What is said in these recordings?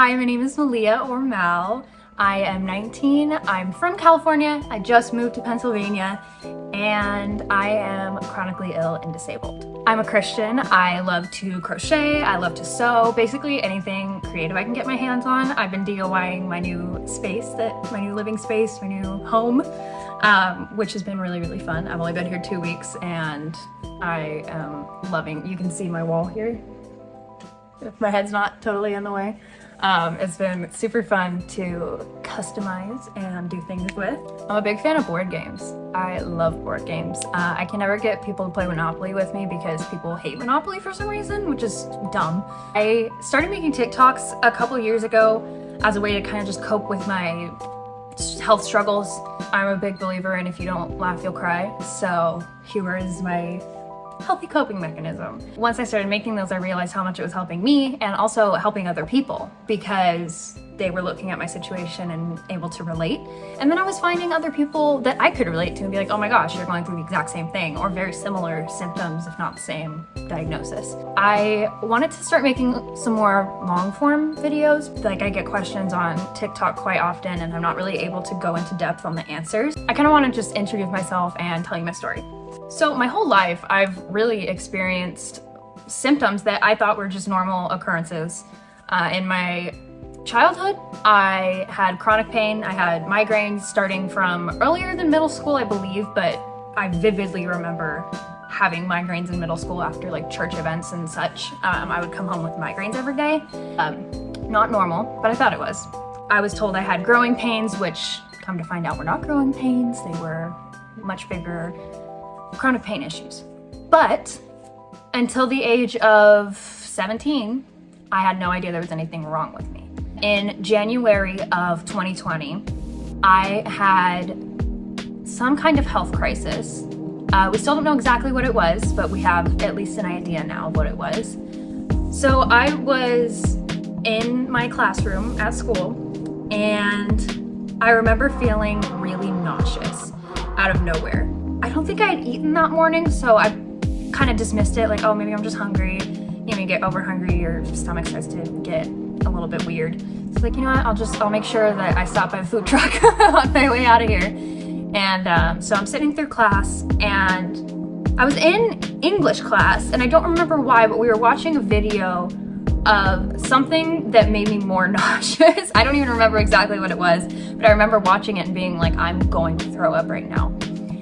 Hi, my name is Malia or Mal. I am 19. I'm from California. I just moved to Pennsylvania, and I am chronically ill and disabled. I'm a Christian. I love to crochet. I love to sew. Basically anything creative I can get my hands on. I've been DIYing my new space, my new living space, my new home, which has been really, really fun. I've only been here 2 weeks, and I am loving. You can see my wall here, if my head's not totally in the way. It's been super fun to customize and do things with. I'm a big fan of board games. I love board games. I can never get people to play Monopoly with me because people hate Monopoly for some reason, which is dumb. I started making TikToks a couple years ago as a way to kind of just cope with my health struggles. I'm a big believer in if you don't laugh, you'll cry. So humor is my healthy coping mechanism. Once I started making those, I realized how much it was helping me and also helping other people because they were looking at my situation and able to relate. And then I was finding other people that I could relate to and be like, oh my gosh, you're going through the exact same thing or very similar symptoms, if not the same diagnosis. I wanted to start making some more long form videos. Like I get questions on TikTok quite often and I'm not really able to go into depth on the answers. I kind of want to just introduce myself and tell you my story. So my whole life, I've really experienced symptoms that I thought were just normal occurrences. In my childhood, I had chronic pain. I had migraines starting from earlier than middle school, I believe, but I vividly remember having migraines in middle school after like church events and such. I would come home with migraines every day. Not normal, but I thought it was. I was told I had growing pains, which come to find out were not growing pains. They were much bigger chronic pain issues. But until the age of 17, I had no idea there was anything wrong with me. In January of 2020, I had some kind of health crisis. We still don't know exactly what it was, but we have at least an idea now of what it was. So I was in my classroom at school, and I remember feeling really nauseous out of nowhere. I don't think I had eaten that morning, so I kind of dismissed it, like, oh, maybe I'm just hungry. You know, you get over hungry, your stomach starts to get a little bit weird. So like, you know what, I'll make sure that I stop by the food truck on my way out of here. And so I'm sitting through class, and I was in English class, and I don't remember why, but we were watching a video of something that made me more nauseous. I don't even remember exactly what it was, but I remember watching it and being like, I'm going to throw up right now.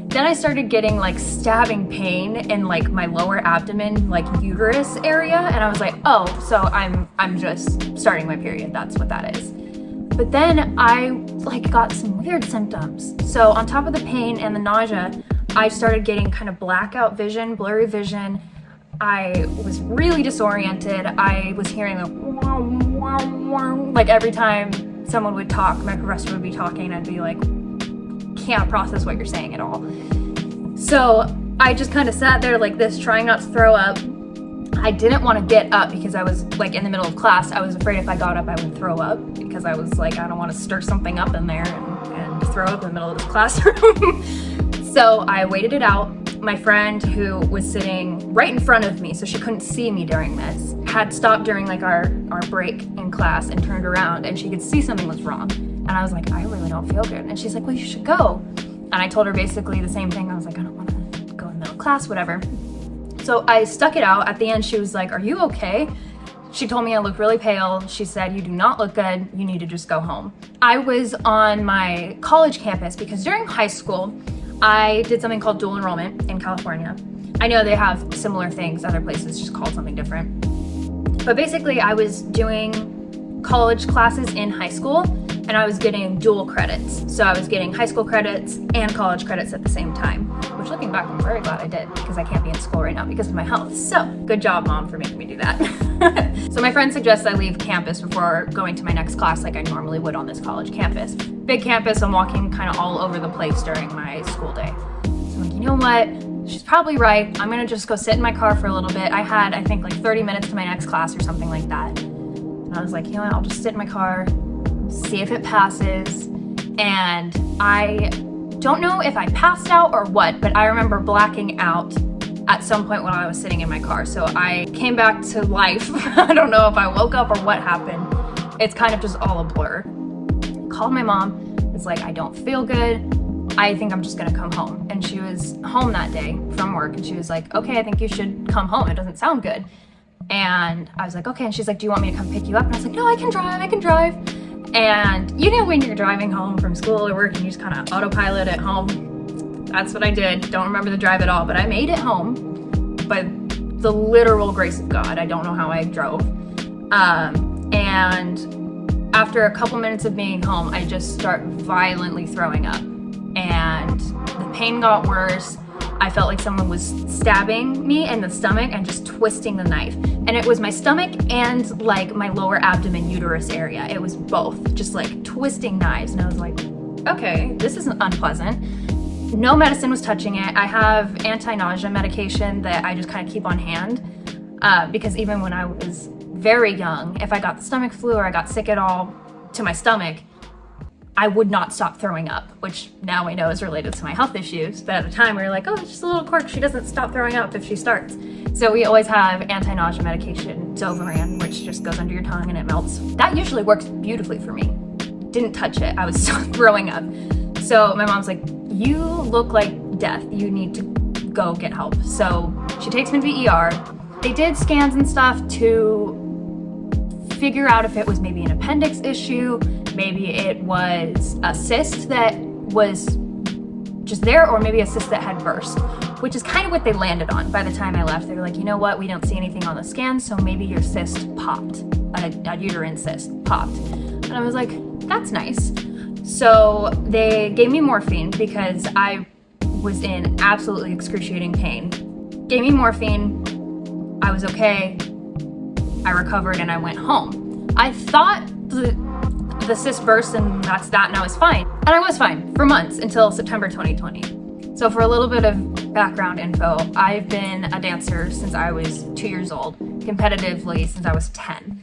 Then I started getting like stabbing pain in like my lower abdomen, like uterus area. And I was like, oh, so I'm just starting my period. That's what that is. But then I like got some weird symptoms. So on top of the pain and the nausea, I started getting kind of blackout vision, blurry vision. I was really disoriented. I was hearing like every time someone would talk, my professor would be talking, I'd be like, can't process what you're saying at all. So I just kind of sat there like this, trying not to throw up. I didn't want to get up because I was like in the middle of class. I was afraid if I got up I would throw up because I was like, I don't want to stir something up in there and throw up in the middle of this classroom. So I waited it out. My friend who was sitting right in front of me, so she couldn't see me during this, had stopped during like our break in class and turned around, and she could see something was wrong. And I was like, I really don't feel good. And she's like, well, you should go. And I told her basically the same thing. I was like, I don't want to go in middle class, whatever. So I stuck it out. At the end, she was like, are you okay? She told me I looked really pale. She said, you do not look good. You need to just go home. I was on my college campus because during high school, I did something called dual enrollment in California. I know they have similar things, other places just called something different. But basically, I was doing college classes in high school, and I was getting dual credits. So I was getting high school credits and college credits at the same time, which looking back, I'm very glad I did because I can't be in school right now because of my health. So good job, Mom, for making me do that. So my friend suggests I leave campus before going to my next class like I normally would on this college campus. Big campus, I'm walking kind of all over the place during my school day. So I'm like, you know what? She's probably right. I'm gonna just go sit in my car for a little bit. I had, I think, like 30 minutes to my next class or something like that. And I was like, you know what? I'll just sit in my car, see if it passes. And I don't know if I passed out or what, but I remember blacking out at some point when I was sitting in my car. So I came back to life. I don't know if I woke up or what happened, it's kind of just all a blur. Called my mom. It's like, I don't feel good. I think I'm just gonna come home. And she was home that day from work, and she was like, okay, I think you should come home. It doesn't sound good. And I was like, okay. And she's like, do you want me to come pick you up? And I was like, no, I can drive. And you know, when you're driving home from school or work and you just kind of autopilot at home, that's what I did. Don't remember the drive at all, but I made it home by the literal grace of God. I don't know how I drove. And after a couple minutes of being home, I just start violently throwing up. And the pain got worse. I felt like someone was stabbing me in the stomach and just twisting the knife. And it was my stomach and like my lower abdomen uterus area. It was both, just like twisting knives. And I was like, okay, this isn't unpleasant. No medicine was touching it. I have anti-nausea medication that I just kind of keep on hand because even when I was very young, if I got the stomach flu or I got sick at all to my stomach, I would not stop throwing up, which now we know is related to my health issues. But at the time we were like, oh, it's just a little quirk. She doesn't stop throwing up if she starts. So we always have anti-nausea medication, Zovaran, which just goes under your tongue and it melts. That usually works beautifully for me. Didn't touch it. I was still throwing up. So my mom's like, you look like death. You need to go get help. So she takes me to the ER. They did scans and stuff to figure out if it was maybe an appendix issue, maybe it was a cyst that was just there, or maybe a cyst that had burst, which is kind of what they landed on. By the time I left, they were like, you know what, we don't see anything on the scan, so maybe your cyst popped, a uterine cyst popped. And I was like, that's nice. So they gave me morphine because I was in absolutely excruciating pain. Gave me morphine, I was okay, I recovered, and I went home. I thought the cyst burst and that's that, and I was fine. And I was fine for months until September 2020. So for a little bit of background info, I've been a dancer since I was 2 years old, competitively since I was 10.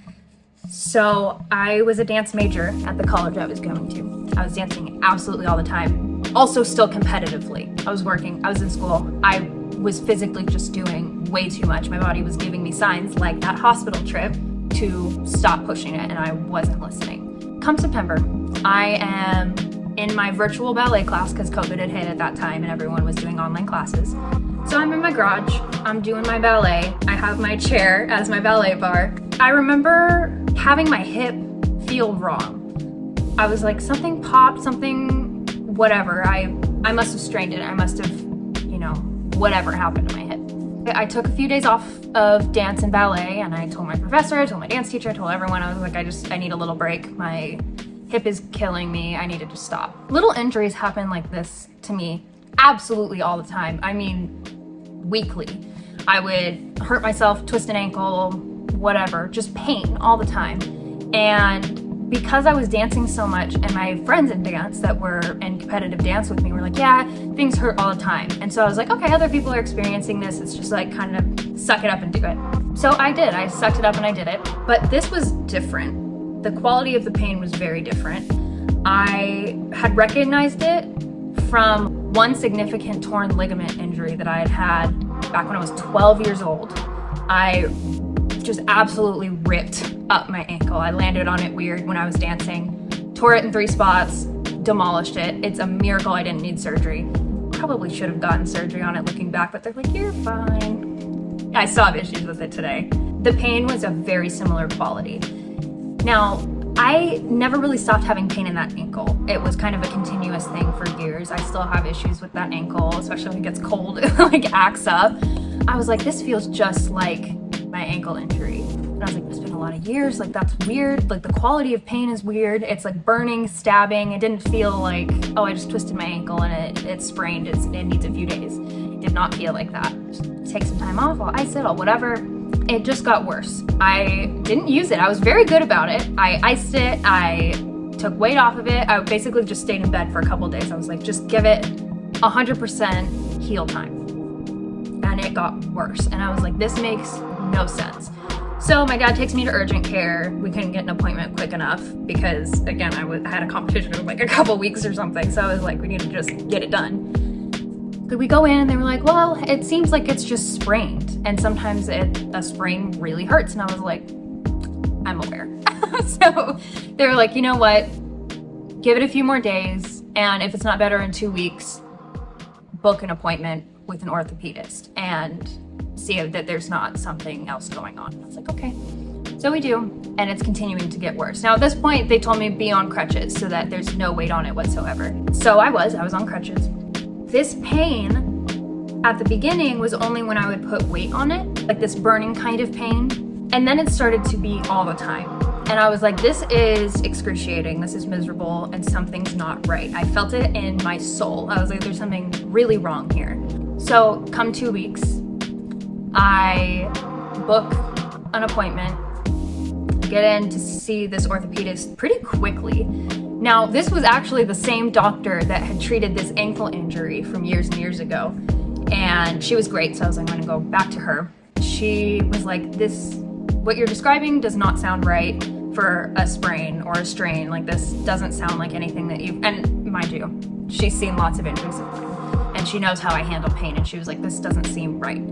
So I was a dance major at the college I was going to. I was dancing absolutely all the time. Also still competitively. I was working, I was in school. I was physically just doing way too much. My body was giving me signs like that hospital trip to stop pushing it, and I wasn't listening. Come September, I am in my virtual ballet class because COVID had hit at that time and everyone was doing online classes. So I'm in my garage, I'm doing my ballet. I have my chair as my ballet bar. I remember having my hip feel wrong. I was like, something popped, something, whatever. I must have strained it. I must have, whatever happened to my hip. I took a few days off of dance and ballet, and I told my professor, I told my dance teacher, I told everyone, I was like, I need a little break. My hip is killing me. I need to just stop. Little injuries happen like this to me absolutely all the time. I mean, weekly. I would hurt myself, twist an ankle, whatever, just pain all the time. And because I was dancing so much, and my friends in dance that were in competitive dance with me were like, yeah, things hurt all the time. And so I was like, okay, other people are experiencing this. It's just like kind of suck it up and do it. So I did. I sucked it up and I did it. But this was different. The quality of the pain was very different. I had recognized it from one significant torn ligament injury that I had back when I was 12 years old. I just absolutely ripped up my ankle. I landed on it weird when I was dancing, tore it in 3 spots, demolished it. It's a miracle I didn't need surgery. Probably should have gotten surgery on it looking back, but they're like, you're fine. I still have issues with it today. The pain was of very similar quality. Now, I never really stopped having pain in that ankle. It was kind of a continuous thing for years. I still have issues with that ankle, especially when it gets cold, it like acts up. I was like, this feels just like my ankle injury. And I was like, it's been a lot of years, like that's weird. Like the quality of pain is weird. It's like burning, stabbing. It didn't feel like, oh, I just twisted my ankle and it sprained, it needs a few days. It did not feel like that. Just take some time off, I'll ice it, I'll whatever. It just got worse. I didn't use it. I was very good about it. I iced it, I took weight off of it. I basically just stayed in bed for a couple of days. I was like, just give it 100% heal time. And it got worse. And I was like, this makes no sense. So my dad takes me to urgent care. We couldn't get an appointment quick enough because, again, I had a competition in like a couple weeks or something. So I was like, we need to just get it done. We go in and they were like, well, it seems like it's just sprained. And sometimes a sprain really hurts. And I was like, I'm aware. So they were like, you know what? Give it a few more days, and if it's not better in 2 weeks, book an appointment with an orthopedist and see that there's not something else going on. I was like, okay. So we do, and it's continuing to get worse. Now at this point, they told me to be on crutches so that there's no weight on it whatsoever. So I was on crutches. This pain at the beginning was only when I would put weight on it, like this burning kind of pain. And then it started to be all the time. And I was like, this is excruciating, this is miserable, and something's not right. I felt it in my soul. I was like, there's something really wrong here. So come 2 weeks, I book an appointment, get in to see this orthopedist pretty quickly. Now, this was actually the same doctor that had treated this ankle injury from years and years ago. And she was great, so I was like, I'm gonna go back to her. She was like, what you're describing does not sound right for a sprain or a strain. Like, this doesn't sound like anything that and mind you, she's seen lots of injuries of mine, and she knows how I handle pain, and she was like, this doesn't seem right.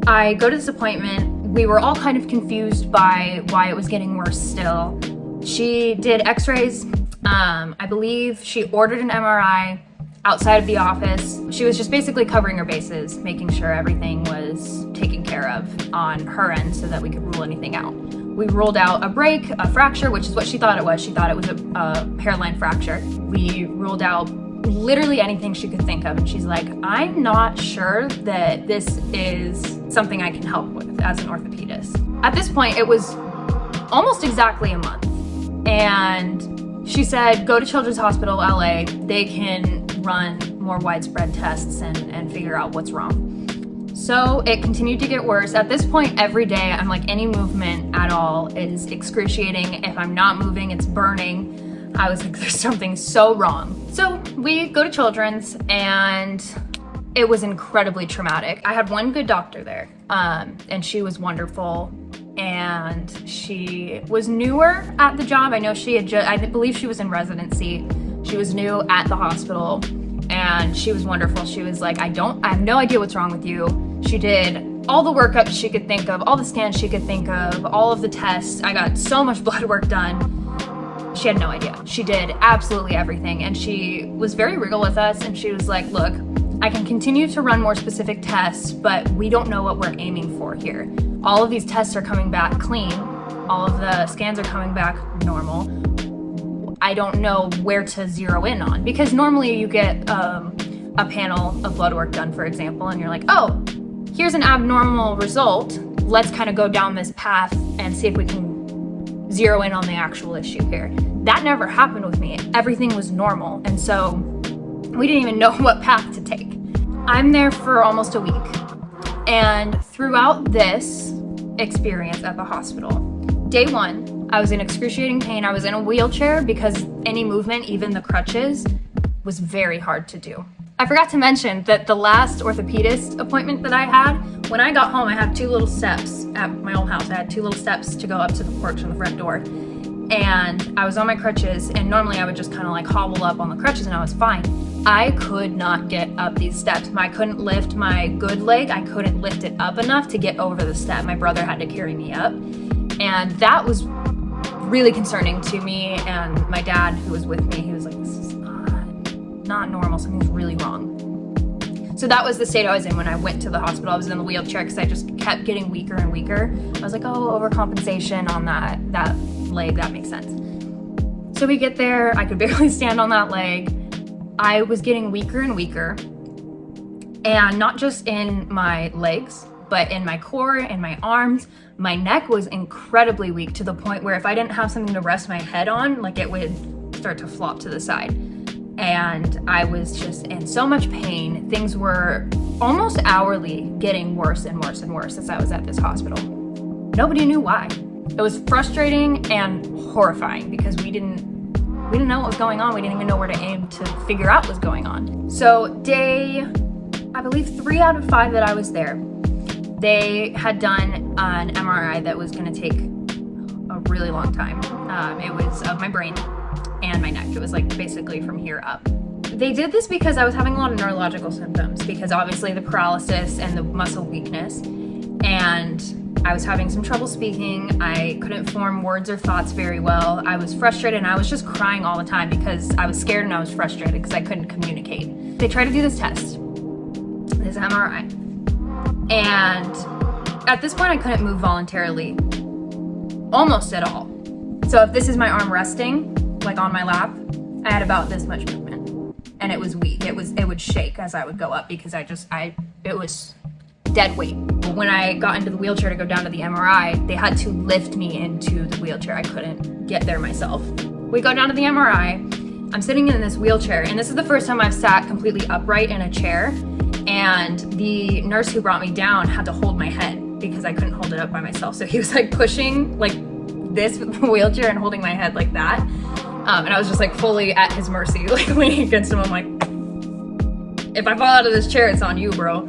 I go to this appointment. We were all kind of confused by why it was getting worse still. She did x-rays. I believe she ordered an MRI outside of the office. She was just basically covering her bases, making sure everything was taken care of on her end so that we could rule anything out. We ruled out a break, a fracture, which is what she thought it was. She thought it was a hairline fracture. We ruled out literally anything she could think of. And she's like, I'm not sure that this is something I can help with as an orthopedist. At this point, it was almost exactly a month. And she said, go to Children's Hospital LA. They can run more widespread tests and figure out what's wrong. So it continued to get worse. At this point, every day, I'm like, any movement at all is excruciating. If I'm not moving, it's burning. I was like, there's something so wrong. So we go to Children's, and it was incredibly traumatic. I had one good doctor there, and she was wonderful. And she was newer at the job. I know she had I believe she was in residency. She was new at the hospital, and she was wonderful. She was like, I have no idea what's wrong with you. She did all the workups she could think of, all the scans she could think of, all of the tests. I got so much blood work done. She had no idea. She did absolutely everything. And she was very real with us. And she was like, look, I can continue to run more specific tests, but we don't know what we're aiming for here. All of these tests are coming back clean. All of the scans are coming back normal. I don't know where to zero in on, because normally you get a panel of blood work done, for example, and you're like, oh, here's an abnormal result. Let's kind of go down this path and see if we can zero in on the actual issue here. That never happened with me. Everything was normal. And so we didn't even know what path to take. I'm there for almost a week. And throughout this experience at the hospital, day one, I was in excruciating pain. I was in a wheelchair because any movement, even the crutches, was very hard to do. I forgot to mention that the last orthopedist appointment that I had, when I got home, I had 2 little steps at my old house. I had 2 little steps to go up to the porch on the front door. And I was on my crutches, and normally I would just kind of like hobble up on the crutches and I was fine. I could not get up these steps. I couldn't lift my good leg. I couldn't lift it up enough to get over the step. My brother had to carry me up. And that was really concerning to me. And my dad, who was with me, he was like, this is not normal. Something's really wrong. So that was the state I was in when I went to the hospital. I was in the wheelchair because I just kept getting weaker and weaker. I was like, oh, overcompensation on that leg. That makes sense. So we get there. I could barely stand on that leg. I was getting weaker and weaker, and not just in my legs, but in my core, in my arms. My neck was incredibly weak to the point where if I didn't have something to rest my head on, like, it would start to flop to the side. And I was just in so much pain. Things were almost hourly getting worse and worse and worse as I was at this hospital. Nobody knew why. It was frustrating and horrifying because we didn't know what was going on. We didn't even know where to aim to figure out what was going on. So day, I believe 3 out of 5 that I was there, they had done an MRI that was gonna take a really long time. It was of my brain and my neck. It was like basically from here up. They did this because I was having a lot of neurological symptoms, because obviously the paralysis and the muscle weakness. and I was having some trouble speaking. I couldn't form words or thoughts very well. I was frustrated, and I was just crying all the time because I was scared and I was frustrated because I couldn't communicate. They tried to do this test, this MRI, and at this point I couldn't move voluntarily almost at all. So if this is my arm resting, like on my lap, I had about this much movement, and it was weak. It would shake as I would go up because it was dead weight. When I got into the wheelchair to go down to the MRI, they had to lift me into the wheelchair. I couldn't get there myself. We go down to the MRI. I'm sitting in this wheelchair, and this is the first time I've sat completely upright in a chair, and the nurse who brought me down had to hold my head because I couldn't hold it up by myself. So he was like pushing like this wheelchair and holding my head like that. And I was just like fully at his mercy, like leaning against him. I'm like, if I fall out of this chair, it's on you, bro.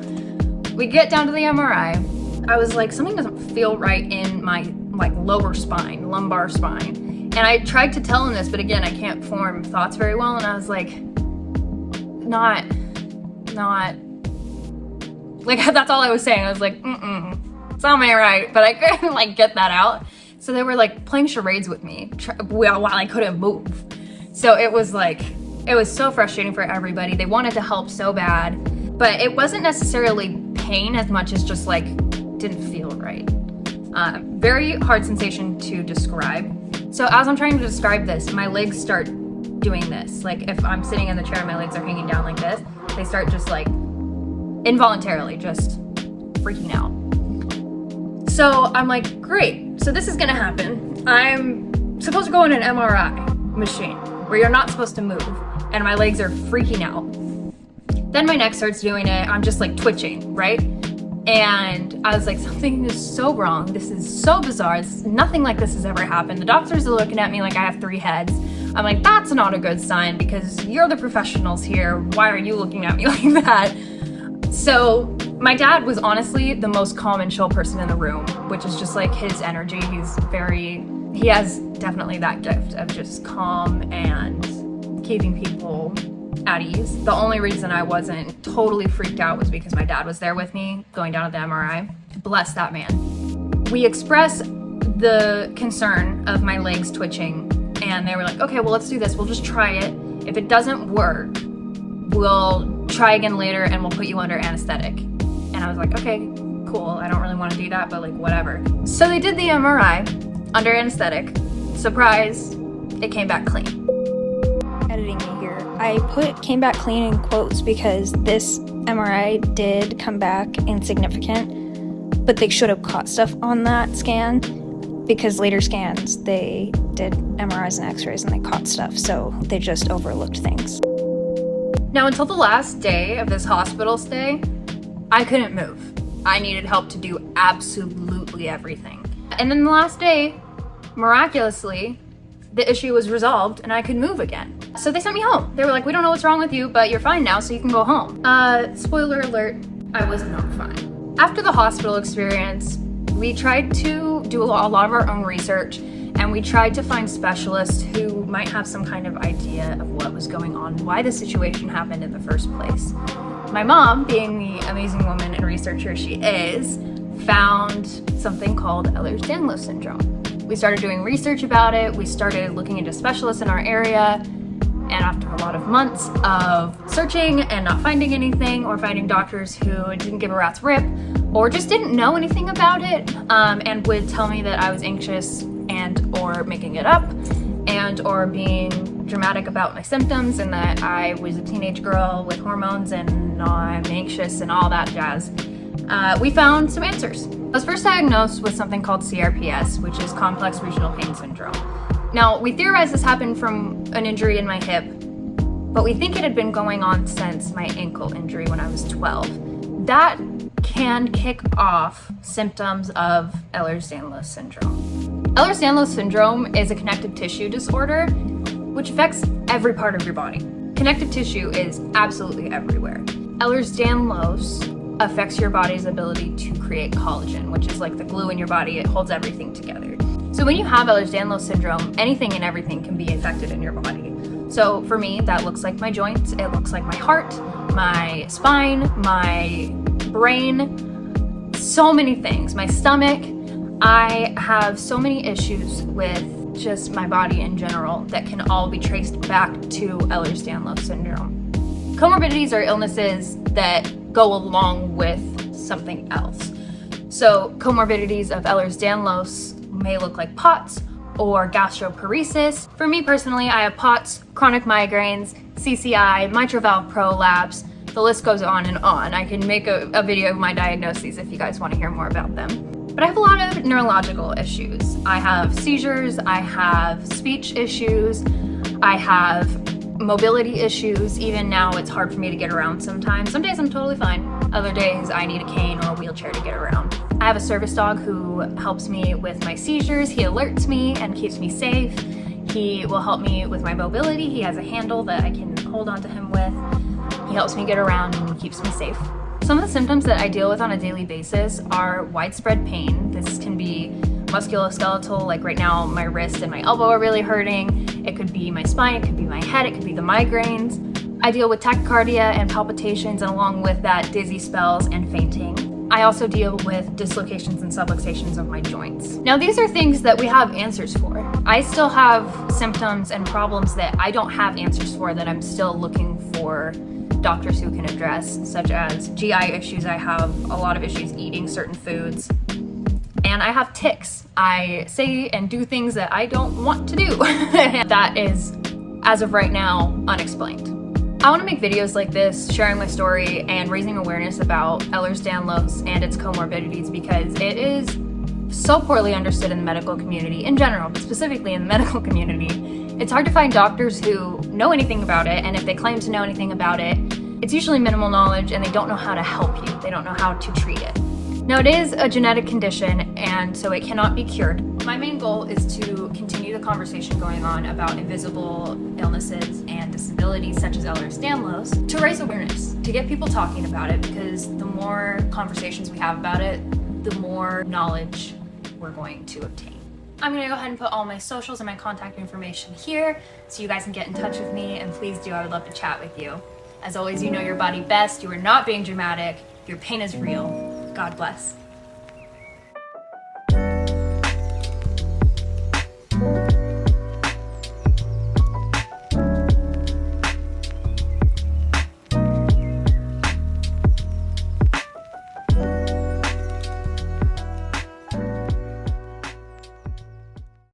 We get down to the MRI. I was like, something doesn't feel right in my like lower spine, lumbar spine. And I tried to tell him this, but again, I can't form thoughts very well. And I was like, not, like, that's all I was saying. I was like, something ain't right, but I couldn't like get that out. So they were like playing charades with me while I couldn't move. So it was so frustrating for everybody. They wanted to help so bad, but it wasn't necessarily pain as much as just like didn't feel right. Very hard sensation to describe. So as I'm trying to describe this, my legs start doing this. Like if I'm sitting in the chair, my legs are hanging down like this. They start just like involuntarily just freaking out. So I'm like, great, so this is gonna happen. I'm supposed to go in an MRI machine where you're not supposed to move, and my legs are freaking out. Then my neck starts doing it, I'm just like twitching, right? And I was like, something is so wrong, this is so bizarre, nothing like this has ever happened. The doctors are looking at me like I have 3 heads. I'm like, that's not a good sign because you're the professionals here, why are you looking at me like that? So my dad was honestly the most calm and chill person in the room, which is just like his energy. He has definitely that gift of just calm and keeping people at ease. The only reason I wasn't totally freaked out was because my dad was there with me going down to the MRI. Bless that man. We expressed the concern of my legs twitching, and they were like, okay, well, let's do this. We'll just try it. If it doesn't work, we'll try again later and we'll put you under anesthetic. And I was like, okay, cool. I don't really want to do that, but like whatever. So they did the MRI under anesthetic. Surprise, it came back clean. Editing me here. I put came back clean in quotes because this MRI did come back insignificant, but they should have caught stuff on that scan because later scans, they did MRIs and x-rays and they caught stuff. So they just overlooked things. Now, until the last day of this hospital stay, I couldn't move. I needed help to do absolutely everything. And then the last day, miraculously, the issue was resolved and I could move again. So they sent me home. They were like, we don't know what's wrong with you, but you're fine now, so you can go home. Spoiler alert, I was not fine. After the hospital experience, we tried to do a lot of our own research, and we tried to find specialists who might have some kind of idea of what was going on, why the situation happened in the first place. My mom, being the amazing woman and researcher she is, found something called Ehlers-Danlos syndrome. We started doing research about it, we started looking into specialists in our area, and after a lot of months of searching and not finding anything, or finding doctors who didn't give a rat's rip, or just didn't know anything about it, and would tell me that I was anxious and or making it up, and or being dramatic about my symptoms, and that I was a teenage girl with hormones and I'm anxious and all that jazz, we found some answers. I was first diagnosed with something called CRPS, which is complex regional pain syndrome. Now, we theorize this happened from an injury in my hip, but we think it had been going on since my ankle injury when I was 12. That can kick off symptoms of Ehlers-Danlos syndrome. Ehlers-Danlos syndrome is a connective tissue disorder which affects every part of your body. Connective tissue is absolutely everywhere. Ehlers-Danlos affects your body's ability to create collagen, which is like the glue in your body. It holds everything together. So when you have Ehlers-Danlos syndrome, anything and everything can be affected in your body. So for me, that looks like my joints, it looks like my heart, my spine, my brain, so many things. My stomach, I have so many issues with just my body in general that can all be traced back to Ehlers-Danlos syndrome. Comorbidities are illnesses that go along with something else. So comorbidities of Ehlers-Danlos may look like POTS or gastroparesis. For me personally, I have POTS, chronic migraines, CCI, mitral valve prolapse. The list goes on and on. I can make a video of my diagnoses if you guys want to hear more about them. But I have a lot of neurological issues. I have seizures, I have speech issues, I have mobility issues. Even now it's hard for me to get around sometimes. Some days I'm totally fine. Other days I need a cane or a wheelchair to get around. I have a service dog who helps me with my seizures. He alerts me and keeps me safe. He will help me with my mobility. He has a handle that I can hold onto him with. He helps me get around and he keeps me safe. Some of the symptoms that I deal with on a daily basis are widespread pain. This can be musculoskeletal, like right now my wrist and my elbow are really hurting. It could be my spine, it could be my head, it could be the migraines. I deal with tachycardia and palpitations, and along with that, dizzy spells and fainting. I also deal with dislocations and subluxations of my joints. Now, these are things that we have answers for. I still have symptoms and problems that I don't have answers for that I'm still looking for doctors who can address, such as GI issues. I have a lot of issues eating certain foods. And I have tics. I say and do things that I don't want to do. That is, as of right now, unexplained. I want to make videos like this, sharing my story and raising awareness about Ehlers-Danlos and its comorbidities, because it is so poorly understood in the medical community in general, but specifically in the medical community. It's hard to find doctors who know anything about it, and if they claim to know anything about it, it's usually minimal knowledge and they don't know how to help you. They don't know how to treat it. Now, it is a genetic condition, and so it cannot be cured. My main goal is to continue the conversation going on about invisible illnesses and disabilities such as Ehlers-Danlos, to raise awareness, to get people talking about it, because the more conversations we have about it, the more knowledge we're going to obtain. I'm gonna go ahead and put all my socials and my contact information here so you guys can get in touch with me, and please do, I would love to chat with you. As always, you know your body best. You are not being dramatic. Your pain is real. God bless.